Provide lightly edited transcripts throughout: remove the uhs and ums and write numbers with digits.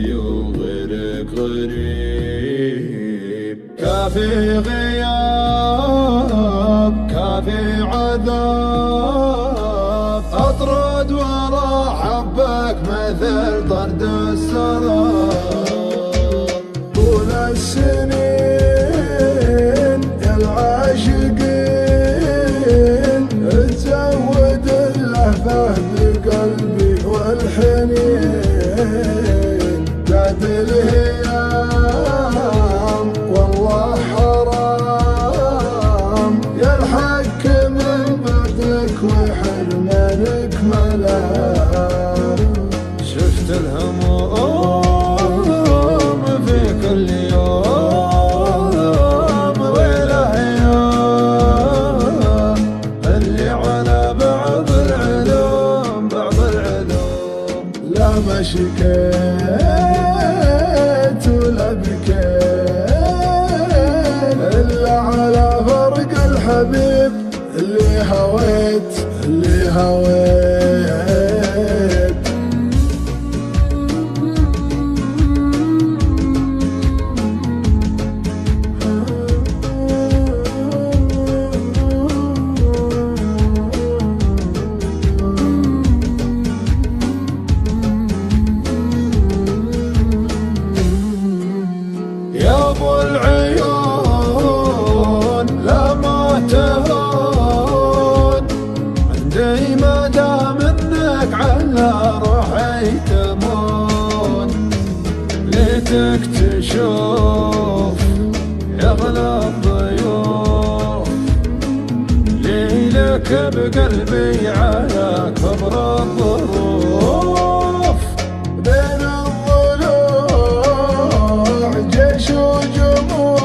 لي وغيرك غريب. كافي غياب كافي عذاب، أطرد ورا حبك مثل طرد السراب. طول السنين يا العاشقين تزود اللهفة بقلبي والحنين. بعد الهيام والله حرام يا الحق من بدلك وحرمانك ملام. شفت الهموم في كل يوم والأيام اللي على بعض العلوم لا ما شكيت ولا بكيت إلا على فرق الحبيب اللي هويت. يا ابو العيون لا ما تهون عندي ما دام انك على روحي تمون. ليتك تشوف يغلى الضيوف ليلك بقلبي على كبر الظروف. بين الضلوع جيش وجموع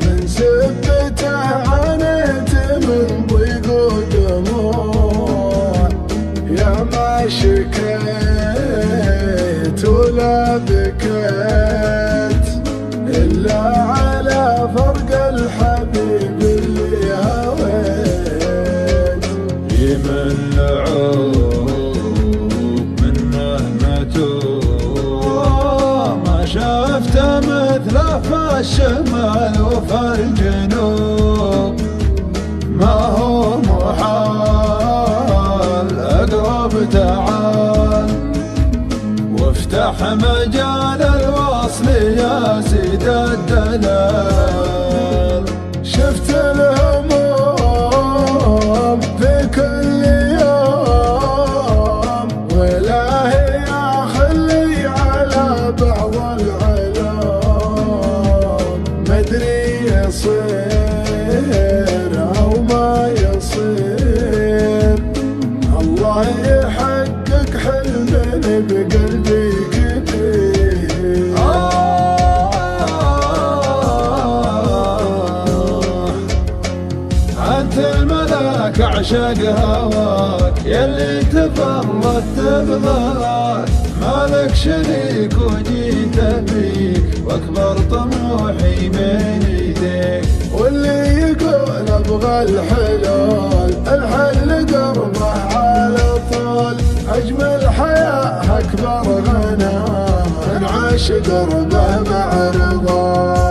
من سبته عانيت من ضيق ودموع. يا ما شكيت ولا بكيت إلا على فرق الحبيب اللي هويت. يمن عوب منه متوب ما شفت مثله في الشمال وفي الجنوب. ما هو محال أقرب تعال وافتح مجال الوصل يا سيد الدلال. شفت الهموم في كل يوم والهي يا خلي على بعض العلوم. مدري يصير أو ما يصير الله يحقق حلم بقلبي كبير. أنت الملاك أعشق هواك يلي تفرطت بضاك. مالك شريك وجيت بيك واكبر طموحي من يديك. واللي يقول ابغى الحلال الحل قربه على طول. اجمل حياة اكبر غنى انعاش قربه مع رضا.